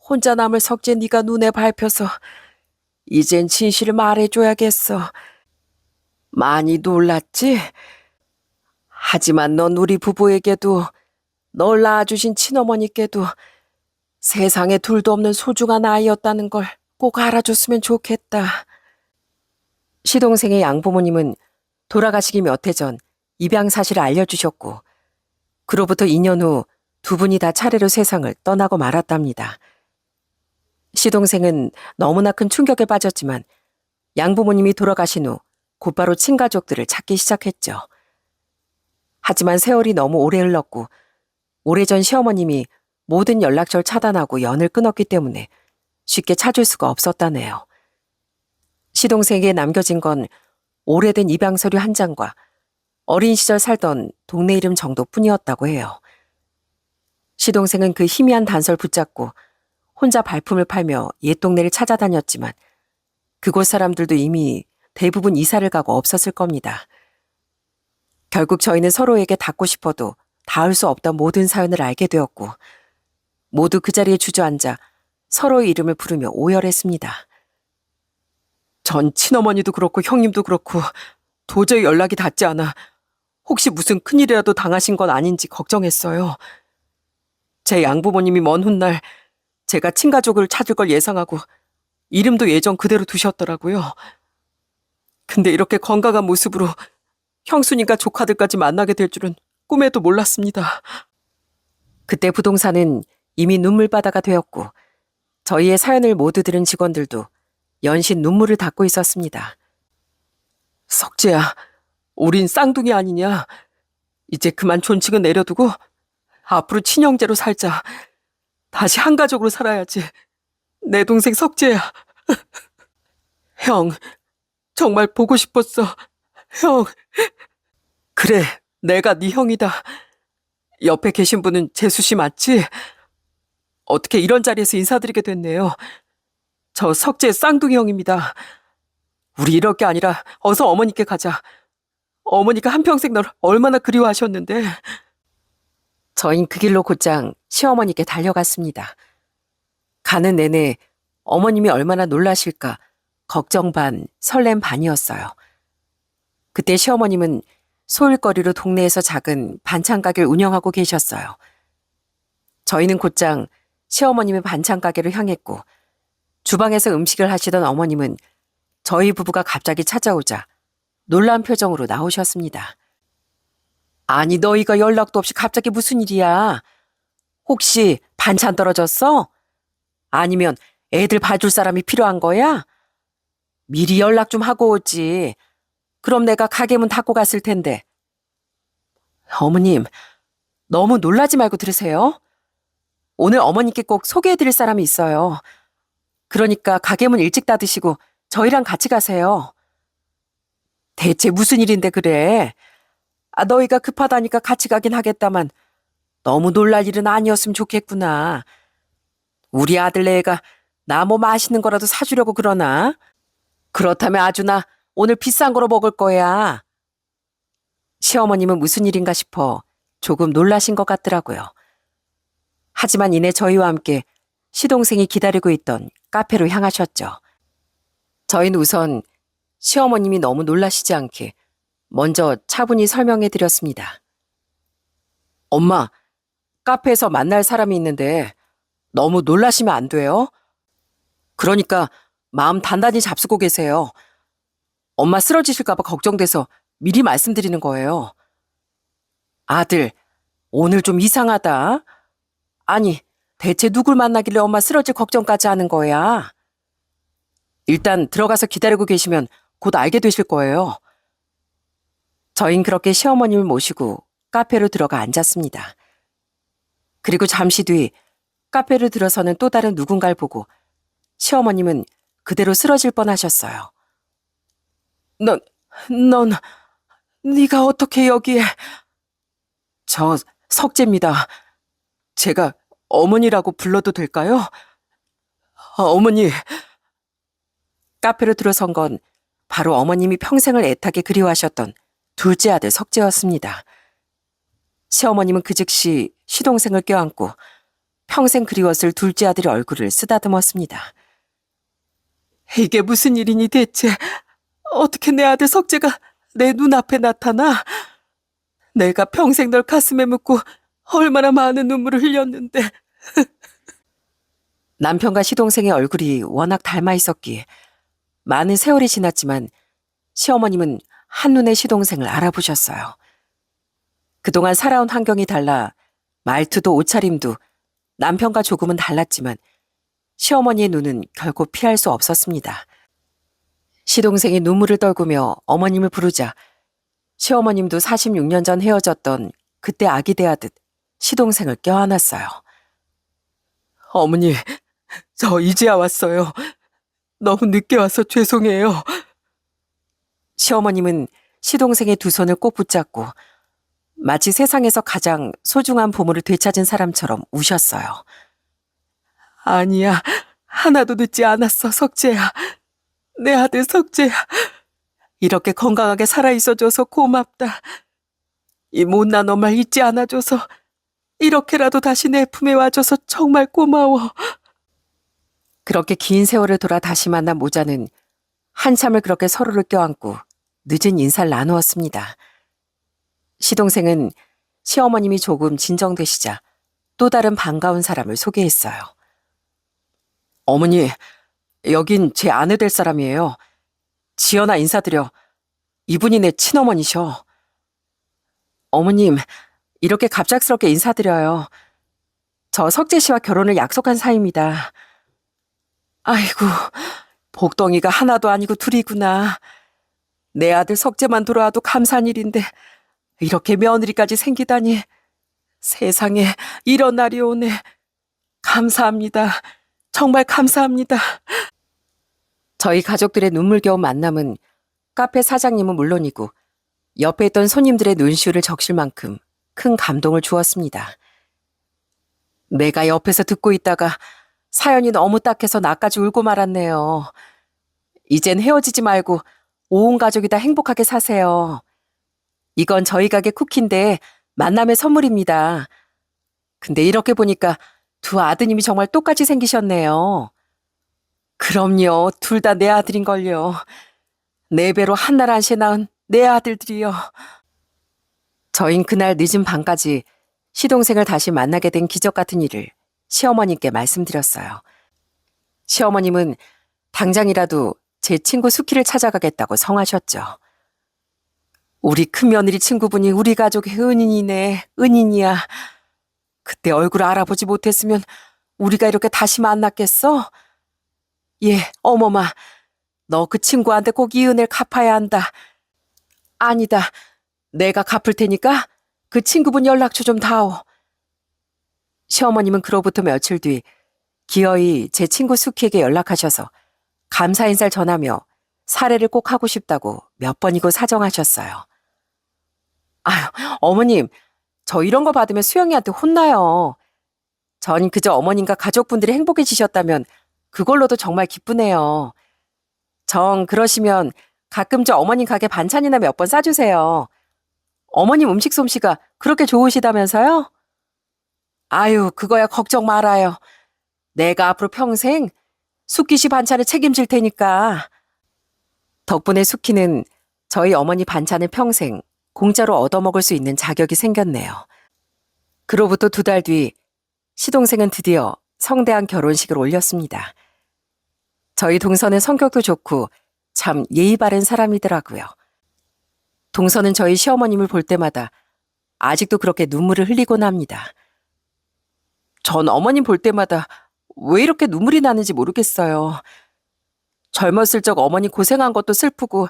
혼자 남을 석재 네가 눈에 밟혀서 이젠 진실을 말해줘야겠어. 많이 놀랐지? 하지만 넌 우리 부부에게도 널 낳아주신 친어머니께도 세상에 둘도 없는 소중한 아이였다는 걸 꼭 알아줬으면 좋겠다. 시동생의 양부모님은 돌아가시기 몇 해 전 입양 사실을 알려주셨고 그로부터 2년 후 두 분이 다 차례로 세상을 떠나고 말았답니다. 시동생은 너무나 큰 충격에 빠졌지만 양부모님이 돌아가신 후 곧바로 친가족들을 찾기 시작했죠. 하지만 세월이 너무 오래 흘렀고 오래전 시어머님이 모든 연락처를 차단하고 연을 끊었기 때문에 쉽게 찾을 수가 없었다네요. 시동생에게 남겨진 건 오래된 입양 서류 한 장과 어린 시절 살던 동네 이름 정도뿐이었다고 해요. 시동생은 그 희미한 단서를 붙잡고 혼자 발품을 팔며 옛 동네를 찾아다녔지만 그곳 사람들도 이미 대부분 이사를 가고 없었을 겁니다. 결국 저희는 서로에게 닿고 싶어도 닿을 수 없던 모든 사연을 알게 되었고 모두 그 자리에 주저앉아 서로의 이름을 부르며 오열했습니다. 전 친어머니도 그렇고 형님도 그렇고 도저히 연락이 닿지 않아 혹시 무슨 큰일이라도 당하신 건 아닌지 걱정했어요. 제 양부모님이 먼 훗날 제가 친가족을 찾을 걸 예상하고 이름도 예전 그대로 두셨더라고요. 근데 이렇게 건강한 모습으로 형수님과 조카들까지 만나게 될 줄은 꿈에도 몰랐습니다. 그때 부동산은 이미 눈물바다가 되었고 저희의 사연을 모두 들은 직원들도 연신 눈물을 닦고 있었습니다. 석재야, 우린 쌍둥이 아니냐. 이제 그만 존칭은 내려두고 앞으로 친형제로 살자. 다시 한 가족으로 살아야지. 내 동생 석재야. 형, 정말 보고 싶었어. 형. 그래, 내가 네 형이다. 옆에 계신 분은 재수 씨 맞지? 어떻게 이런 자리에서 인사드리게 됐네요. 저 석재 쌍둥이 형입니다. 우리 이럴 게 아니라 어서 어머니께 가자. 어머니가 한평생 널 얼마나 그리워하셨는데. 저흰 그 길로 곧장 시어머니께 달려갔습니다. 가는 내내 어머님이 얼마나 놀라실까 걱정 반, 설렘 반이었어요. 그때 시어머님은 소일거리로 동네에서 작은 반찬 가게를 운영하고 계셨어요. 저희는 곧장 시어머님의 반찬 가게로 향했고 주방에서 음식을 하시던 어머님은 저희 부부가 갑자기 찾아오자 놀란 표정으로 나오셨습니다. 아니 너희가 연락도 없이 갑자기 무슨 일이야? 혹시 반찬 떨어졌어? 아니면 애들 봐줄 사람이 필요한 거야? 미리 연락 좀 하고 오지. 그럼 내가 가게 문 닫고 갔을 텐데. 어머님, 너무 놀라지 말고 들으세요. 오늘 어머니께 꼭 소개해드릴 사람이 있어요. 그러니까 가게 문 일찍 닫으시고 저희랑 같이 가세요. 대체 무슨 일인데 그래? 너희가 급하다니까 같이 가긴 하겠다만 너무 놀랄 일은 아니었으면 좋겠구나. 우리 아들네가 나 뭐 맛있는 거라도 사주려고 그러나? 그렇다면 아주 나 오늘 비싼 거로 먹을 거야. 시어머님은 무슨 일인가 싶어 조금 놀라신 것 같더라고요. 하지만 이내 저희와 함께 시동생이 기다리고 있던 카페로 향하셨죠. 저희는 우선 시어머님이 너무 놀라시지 않게 먼저 차분히 설명해 드렸습니다. 엄마, 카페에서 만날 사람이 있는데 너무 놀라시면 안 돼요. 그러니까 마음 단단히 잡수고 계세요. 엄마 쓰러지실까 봐 걱정돼서 미리 말씀드리는 거예요. 아들, 오늘 좀 이상하다. 아니, 대체 누굴 만나길래 엄마 쓰러질 걱정까지 하는 거야? 일단 들어가서 기다리고 계시면 곧 알게 되실 거예요. 저흰 그렇게 시어머님을 모시고 카페로 들어가 앉았습니다. 그리고 잠시 뒤 카페로 들어서는 또 다른 누군가를 보고 시어머님은 그대로 쓰러질 뻔하셨어요. 넌 네가 어떻게 여기에? 저 석재입니다. 제가 어머니라고 불러도 될까요? 어머니. 카페로 들어선 건 바로 어머님이 평생을 애타게 그리워하셨던 둘째 아들 석재였습니다. 시어머님은 그 즉시 시동생을 껴안고 평생 그리웠을 둘째 아들의 얼굴을 쓰다듬었습니다. 이게 무슨 일이니 대체? 어떻게 내 아들 석재가 내 눈앞에 나타나? 내가 평생 널 가슴에 묻고 얼마나 많은 눈물을 흘렸는데. 남편과 시동생의 얼굴이 워낙 닮아 있었기에 많은 세월이 지났지만 시어머님은 한눈에 시동생을 알아보셨어요. 그동안 살아온 환경이 달라 말투도 옷차림도 남편과 조금은 달랐지만 시어머니의 눈은 결코 피할 수 없었습니다. 시동생이 눈물을 떨구며 어머님을 부르자 시어머님도 46년 전 헤어졌던 그때 아기 대하듯 시동생을 껴안았어요. 어머니, 저 이제야 왔어요. 너무 늦게 와서 죄송해요. 시어머님은 시동생의 두 손을 꼭 붙잡고 마치 세상에서 가장 소중한 보물을 되찾은 사람처럼 우셨어요. 아니야, 하나도 늦지 않았어, 석재야. 내 아들 석재야. 이렇게 건강하게 살아있어줘서 고맙다. 이 못난 엄마를 잊지 않아줘서 이렇게라도 다시 내 품에 와줘서 정말 고마워. 그렇게 긴 세월을 돌아 다시 만난 모자는 한참을 그렇게 서로를 껴안고 늦은 인사를 나누었습니다. 시동생은 시어머님이 조금 진정되시자 또 다른 반가운 사람을 소개했어요. 어머니, 여긴 제 아내 될 사람이에요. 지연아 인사드려. 이분이 내 친어머니셔. 어머님, 이렇게 갑작스럽게 인사드려요. 저 석재 씨와 결혼을 약속한 사이입니다. 아이고, 복덩이가 하나도 아니고 둘이구나. 내 아들 석재만 돌아와도 감사한 일인데 이렇게 며느리까지 생기다니. 세상에 이런 날이 오네. 감사합니다. 정말 감사합니다. 저희 가족들의 눈물겨운 만남은 카페 사장님은 물론이고 옆에 있던 손님들의 눈시울을 적실 만큼 큰 감동을 주었습니다. 내가 옆에서 듣고 있다가 사연이 너무 딱해서 나까지 울고 말았네요. 이젠 헤어지지 말고 온 가족이 다 행복하게 사세요. 이건 저희 가게 쿠키인데 만남의 선물입니다. 근데 이렇게 보니까 두 아드님이 정말 똑같이 생기셨네요. 그럼요. 둘 다 내 아들인걸요. 네 배로 한날 한시에 낳은 내 아들들이요. 저흰 그날 늦은 밤까지 시동생을 다시 만나게 된 기적 같은 일을 시어머님께 말씀드렸어요. 시어머님은 당장이라도 제 친구 수키를 찾아가겠다고 성하셨죠. 우리 큰며느리 친구분이 우리 가족의 은인이네, 은인이야. 그때 얼굴 알아보지 못했으면 우리가 이렇게 다시 만났겠어? 예, 어머마, 너 그 친구한테 꼭 이 은혜를 갚아야 한다. 아니다, 내가 갚을 테니까 그 친구분 연락처 좀 다오. 시어머님은 그로부터 며칠 뒤 기어이 제 친구 수키에게 연락하셔서 감사 인사를 전하며 사례를 꼭 하고 싶다고 몇 번이고 사정하셨어요. 아유, 어머님, 저 이런 거 받으면 수영이한테 혼나요. 전 그저 어머님과 가족분들이 행복해지셨다면 그걸로도 정말 기쁘네요. 정 그러시면 가끔 저 어머님 가게 반찬이나 몇 번 싸주세요. 어머님 음식 솜씨가 그렇게 좋으시다면서요? 아유, 그거야 걱정 말아요. 내가 앞으로 평생 숙기 씨 반찬을 책임질 테니까. 덕분에 숙기는 저희 어머니 반찬을 평생 공짜로 얻어먹을 수 있는 자격이 생겼네요. 그로부터 2달 뒤 시동생은 드디어 성대한 결혼식을 올렸습니다. 저희 동서는 성격도 좋고 참 예의 바른 사람이더라고요. 동서는 저희 시어머님을 볼 때마다 아직도 그렇게 눈물을 흘리곤 합니다. 전 어머님 볼 때마다 왜 이렇게 눈물이 나는지 모르겠어요. 젊었을 적 어머니 고생한 것도 슬프고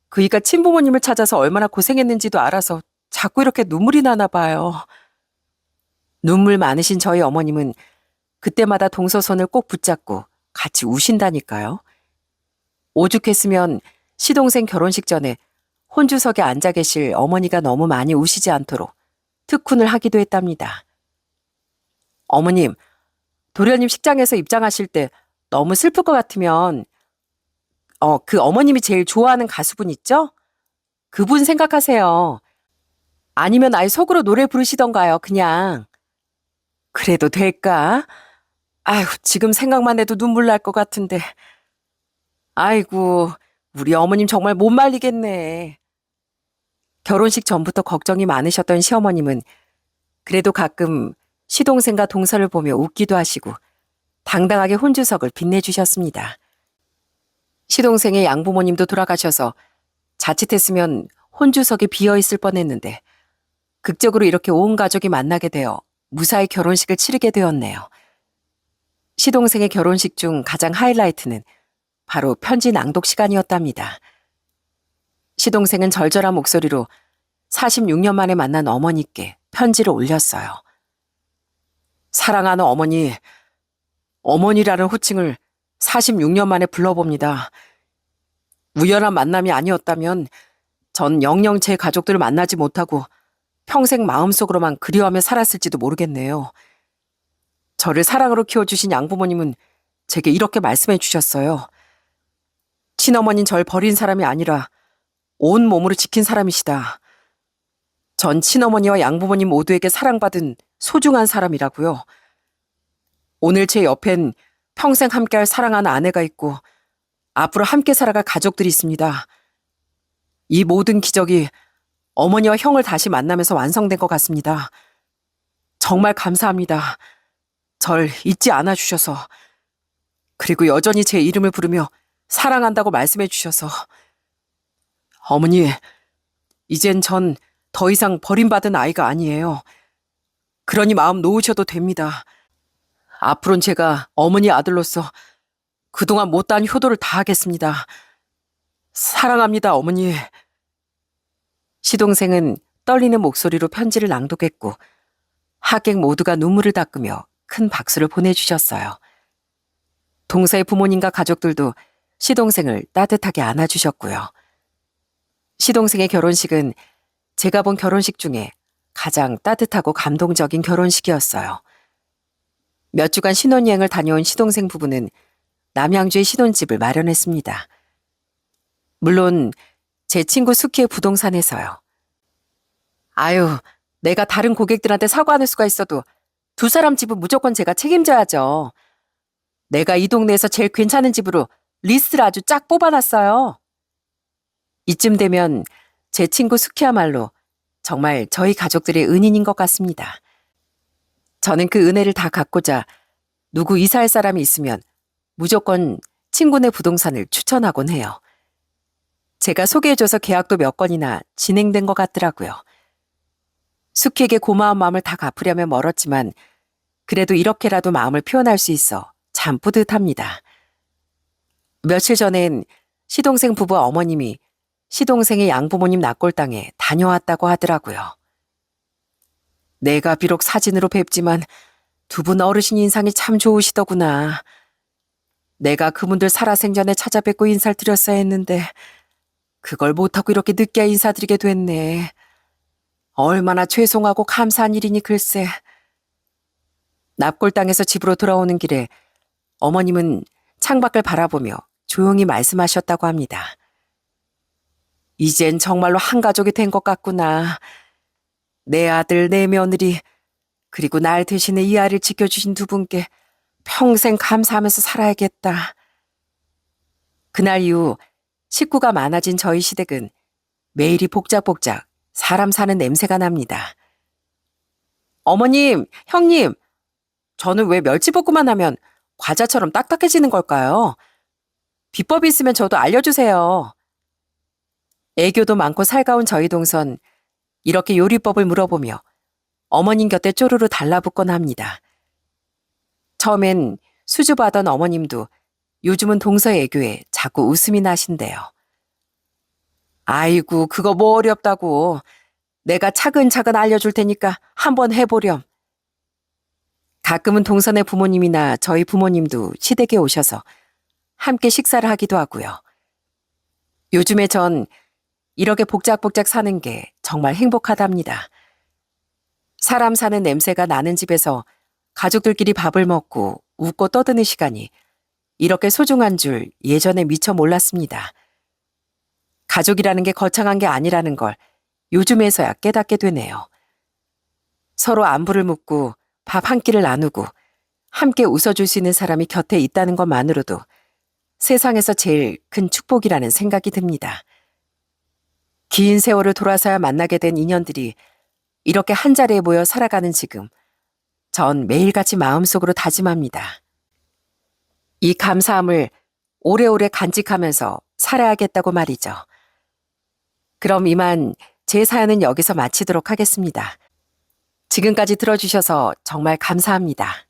그이가 친부모님을 찾아서 얼마나 고생했는지도 알아서 자꾸 이렇게 눈물이 나나 봐요. 눈물 많으신 저희 어머님은 그때마다 동서 손을 꼭 붙잡고 같이 우신다니까요. 오죽했으면 시동생 결혼식 전에 혼주석에 앉아 계실 어머니가 너무 많이 우시지 않도록 특훈을 하기도 했답니다. 어머님, 도련님 식장에서 입장하실 때 너무 슬플 것 같으면 그 어머님이 제일 좋아하는 가수분 있죠? 그분 생각하세요. 아니면 아예 속으로 노래 부르시던가요, 그냥. 그래도 될까? 아휴, 지금 생각만 해도 눈물 날 것 같은데. 아이고, 우리 어머님 정말 못 말리겠네. 결혼식 전부터 걱정이 많으셨던 시어머님은 그래도 가끔 시동생과 동서를 보며 웃기도 하시고 당당하게 혼주석을 빛내주셨습니다. 시동생의 양부모님도 돌아가셔서 자칫했으면 혼주석이 비어있을 뻔했는데 극적으로 이렇게 온 가족이 만나게 되어 무사히 결혼식을 치르게 되었네요. 시동생의 결혼식 중 가장 하이라이트는 바로 편지 낭독 시간이었답니다. 시동생은 절절한 목소리로 46년 만에 만난 어머니께 편지를 올렸어요. 사랑하는 어머니, 어머니라는 호칭을 46년 만에 불러봅니다. 우연한 만남이 아니었다면 전 영영 제 가족들을 만나지 못하고 평생 마음속으로만 그리워하며 살았을지도 모르겠네요. 저를 사랑으로 키워주신 양부모님은 제게 이렇게 말씀해 주셨어요. 친어머니는 절 버린 사람이 아니라 온 몸으로 지킨 사람이시다. 전 친어머니와 양부모님 모두에게 사랑받은 소중한 사람이라고요. 오늘 제 옆엔 평생 함께할 사랑하는 아내가 있고 앞으로 함께 살아갈 가족들이 있습니다. 이 모든 기적이 어머니와 형을 다시 만나면서 완성된 것 같습니다. 정말 감사합니다. 절 잊지 않아 주셔서, 그리고 여전히 제 이름을 부르며 사랑한다고 말씀해 주셔서. 어머니, 이젠 전 더 이상 버림받은 아이가 아니에요. 그러니 마음 놓으셔도 됩니다. 앞으로는 제가 어머니 아들로서 그동안 못다한 효도를 다하겠습니다. 사랑합니다, 어머니. 시동생은 떨리는 목소리로 편지를 낭독했고 하객 모두가 눈물을 닦으며 큰 박수를 보내주셨어요. 동서의 부모님과 가족들도 시동생을 따뜻하게 안아주셨고요. 시동생의 결혼식은 제가 본 결혼식 중에 가장 따뜻하고 감동적인 결혼식이었어요. 몇 주간 신혼여행을 다녀온 시동생 부부는 남양주에 신혼집을 마련했습니다. 물론 제 친구 수키의 부동산에서요. 아유, 내가 다른 고객들한테 사과하는 수가 있어도 두 사람 집은 무조건 제가 책임져야죠. 내가 이 동네에서 제일 괜찮은 집으로 리스트를 아주 쫙 뽑아놨어요. 이쯤 되면 제 친구 수키야말로 정말 저희 가족들의 은인인 것 같습니다. 저는 그 은혜를 다 갚고자 누구 이사할 사람이 있으면 무조건 친구네 부동산을 추천하곤 해요. 제가 소개해줘서 계약도 몇 건이나 진행된 것 같더라고요. 수키에게 고마운 마음을 다 갚으려면 멀었지만 그래도 이렇게라도 마음을 표현할 수 있어 참 뿌듯합니다. 며칠 전엔 시동생 부부 어머님이 시동생의 양부모님 납골당에 다녀왔다고 하더라고요. 내가 비록 사진으로 뵙지만 두 분 어르신 인상이 참 좋으시더구나. 내가 그분들 살아생전에 찾아뵙고 인사를 드렸어야 했는데 그걸 못하고 이렇게 늦게 인사드리게 됐네. 얼마나 죄송하고 감사한 일이니 글쎄. 납골당에서 집으로 돌아오는 길에 어머님은 창밖을 바라보며 조용히 말씀하셨다고 합니다. 이젠 정말로 한 가족이 된 것 같구나. 내 아들, 내 며느리, 그리고 날 대신에 이 아이를 지켜주신 두 분께 평생 감사하면서 살아야겠다. 그날 이후 식구가 많아진 저희 시댁은 매일이 복작복작 사람 사는 냄새가 납니다. 어머님, 형님, 저는 왜 멸치볶음만 하면 과자처럼 딱딱해지는 걸까요? 비법이 있으면 저도 알려주세요. 애교도 많고 살가운 저희 동선, 이렇게 요리법을 물어보며 어머님 곁에 쪼르르 달라붙곤 합니다. 처음엔 수줍어하던 어머님도 요즘은 동서의 애교에 자꾸 웃음이 나신대요. 아이고, 그거 뭐 어렵다고. 내가 차근차근 알려줄 테니까 한번 해보렴. 가끔은 동선의 부모님이나 저희 부모님도 시댁에 오셔서 함께 식사를 하기도 하고요. 요즘에 전 이렇게 복작복작 사는 게 정말 행복하답니다. 사람 사는 냄새가 나는 집에서 가족들끼리 밥을 먹고 웃고 떠드는 시간이 이렇게 소중한 줄 예전에 미처 몰랐습니다. 가족이라는 게 거창한 게 아니라는 걸 요즘에서야 깨닫게 되네요. 서로 안부를 묻고 밥 한 끼를 나누고 함께 웃어줄 수 있는 사람이 곁에 있다는 것만으로도 세상에서 제일 큰 축복이라는 생각이 듭니다. 긴 세월을 돌아서야 만나게 된 인연들이 이렇게 한자리에 모여 살아가는 지금, 전 매일같이 마음속으로 다짐합니다. 이 감사함을 오래오래 간직하면서 살아야겠다고 말이죠. 그럼 이만 제 사연은 여기서 마치도록 하겠습니다. 지금까지 들어주셔서 정말 감사합니다.